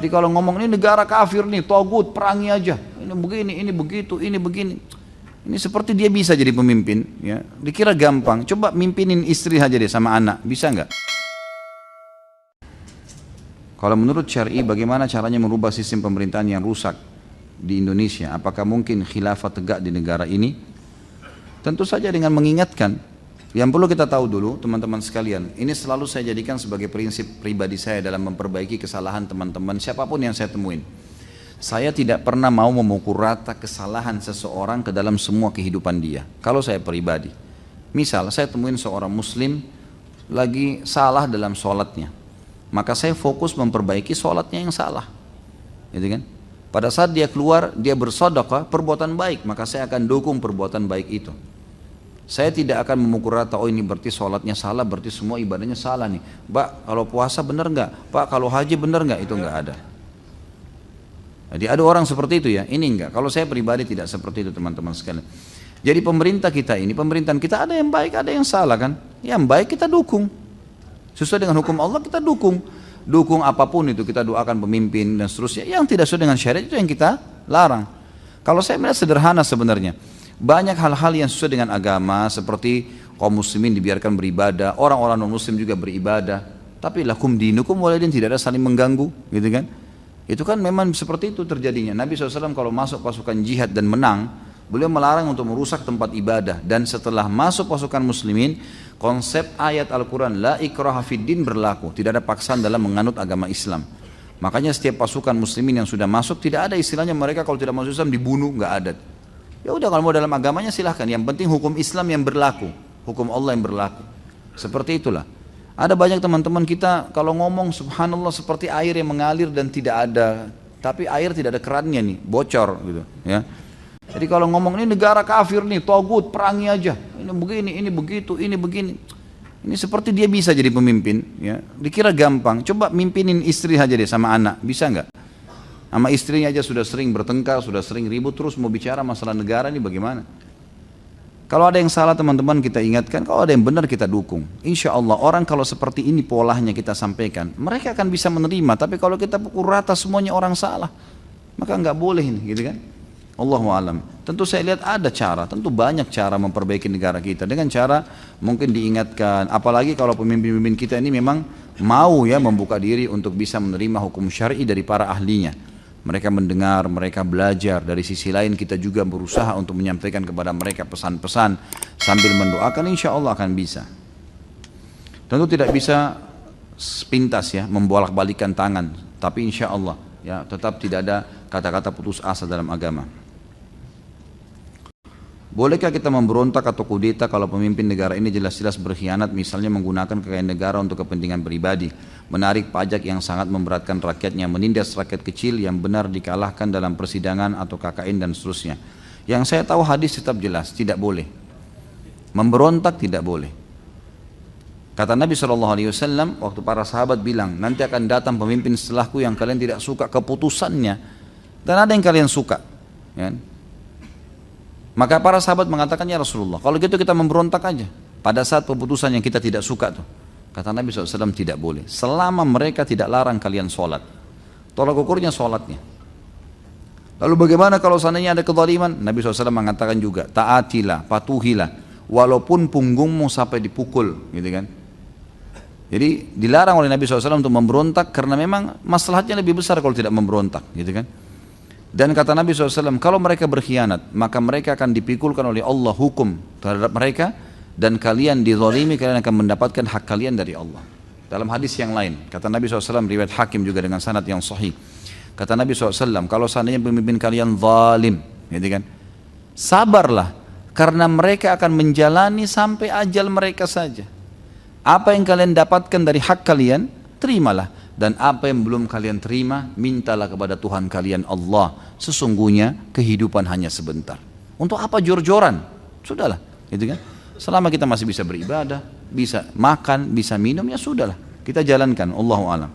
Jadi kalau ngomong ini negara kafir nih, togut, perangi aja. Ini begini, ini begitu, ini begini. Ini seperti dia bisa jadi pemimpin, ya. Dikira gampang. Coba mimpinin istri aja deh sama anak, bisa nggak? Kalau menurut syar'i, bagaimana caranya merubah sistem pemerintahan yang rusak di Indonesia? Apakah mungkin khilafah tegak di negara ini? Tentu saja dengan mengingatkan. Yang perlu kita tahu dulu, teman-teman sekalian, ini selalu saya jadikan sebagai prinsip pribadi saya dalam memperbaiki kesalahan teman-teman siapapun yang saya temuin. Saya tidak pernah mau memukul rata kesalahan seseorang ke dalam semua kehidupan dia. Kalau saya pribadi, misal saya temuin seorang muslim lagi salah dalam sholatnya, maka saya fokus memperbaiki sholatnya yang salah, gitu kan? Pada saat dia keluar, dia bersedekah, perbuatan baik, maka saya akan dukung perbuatan baik itu. Saya tidak akan memukul rata, oh ini berarti sholatnya salah, berarti semua ibadahnya salah nih. Pak, kalau puasa benar nggak? Pak, kalau haji benar nggak? Itu nggak ada. Jadi ada orang seperti itu ya, ini enggak. Kalau saya pribadi tidak seperti itu teman-teman sekalian. Jadi pemerintah kita ini, pemerintahan kita ada yang baik, ada yang salah kan. Yang baik kita dukung. Sesuai dengan hukum Allah kita dukung. Dukung apapun itu, kita doakan pemimpin dan seterusnya. Yang tidak sesuai dengan syariat itu yang kita larang. Kalau saya melihat sederhana sebenarnya. Banyak hal-hal yang sesuai dengan agama, seperti kaum muslimin dibiarkan beribadah, orang-orang non-muslim juga beribadah. Tapi lakum dinukum waliyadin, tidak ada saling mengganggu, gitu kan. Itu kan memang seperti itu terjadinya. Nabi SAW kalau masuk pasukan jihad dan menang, beliau melarang untuk merusak tempat ibadah. Dan setelah masuk pasukan muslimin, konsep ayat Al-Quran la ikraha fiddin berlaku. Tidak ada paksaan dalam menganut agama Islam. Makanya setiap pasukan muslimin yang sudah masuk, tidak ada istilahnya mereka kalau tidak masuk Islam dibunuh, nggak ada. Ya udah, kalau mau dalam agamanya silahkan. Yang penting hukum Islam yang berlaku, hukum Allah yang berlaku. Seperti itulah. Ada banyak teman-teman kita kalau ngomong subhanallah seperti air yang mengalir dan tidak ada, tapi air tidak ada kerannya nih, bocor gitu ya. Jadi kalau ngomong ini negara kafir nih, togut, perangi aja. Ini begini, ini begitu, ini begini. Ini seperti dia bisa jadi pemimpin, ya. Dikira gampang. Coba mimpinin istri aja deh sama anak, bisa nggak? Sama istrinya aja sudah sering bertengkar, sudah sering ribut, terus mau bicara masalah negara ini bagaimana? Kalau ada yang salah teman-teman kita ingatkan, kalau ada yang benar kita dukung. Insya Allah orang kalau seperti ini polanya kita sampaikan, mereka akan bisa menerima. Tapi kalau kita pukul rata semuanya orang salah, maka nggak boleh ini, gitu kan? Allahu alam. Tentu saya lihat ada cara, tentu banyak cara memperbaiki negara kita dengan cara mungkin diingatkan. Apalagi kalau pemimpin-pemimpin kita ini memang mau ya membuka diri untuk bisa menerima hukum syar'i dari para ahlinya. Mereka mendengar, mereka belajar. Dari sisi lain kita juga berusaha untuk menyampaikan kepada mereka pesan-pesan sambil mendoakan, insya Allah akan bisa. Tentu tidak bisa sepintas ya membolak-balikan tangan, tapi insya Allah ya tetap tidak ada kata-kata putus asa dalam agama. Bolehkah kita memberontak atau kudeta kalau pemimpin negara ini jelas-jelas berkhianat, misalnya menggunakan kekayaan negara untuk kepentingan pribadi, menarik pajak yang sangat memberatkan rakyatnya, menindas rakyat kecil yang benar dikalahkan dalam persidangan atau KKN dan seterusnya. Yang saya tahu hadis tetap jelas, tidak boleh. Memberontak tidak boleh. Kata Nabi SAW, waktu para sahabat bilang, nanti akan datang pemimpin setelahku yang kalian tidak suka keputusannya, dan ada yang kalian suka. Ya. Maka para sahabat mengatakan, ya Rasulullah, kalau gitu kita memberontak aja pada saat keputusan yang kita tidak suka tuh. Kata Nabi SAW, tidak boleh selama mereka tidak larang kalian sholat. Tolak ukurnya sholatnya. Lalu bagaimana kalau seandainya ada kezaliman? Nabi SAW mengatakan juga, taatilah, patuhilah, walaupun punggungmu sampai dipukul, gitu kan. Jadi dilarang oleh Nabi SAW untuk memberontak karena memang masalahnya lebih besar kalau tidak memberontak, gitu kan. Dan kata Nabi SAW, kalau mereka berkhianat, maka mereka akan dipikulkan oleh Allah hukum terhadap mereka, dan kalian dizalimi, kalian akan mendapatkan hak kalian dari Allah. Dalam hadis yang lain, kata Nabi SAW, riwayat Hakim juga dengan sanad yang sahih. Kata Nabi SAW, kalau seandainya pemimpin kalian zalim, gitu kan, sabarlah, karena mereka akan menjalani sampai ajal mereka saja. Apa yang kalian dapatkan dari hak kalian, terimalah. Dan apa yang belum kalian terima, mintalah kepada Tuhan kalian Allah. Sesungguhnya kehidupan hanya sebentar. Untuk apa jor-joran? Sudahlah, gitu kan? Selama kita masih bisa beribadah, bisa makan, bisa minum, ya sudahlah. Kita jalankan, Allahu a'lam.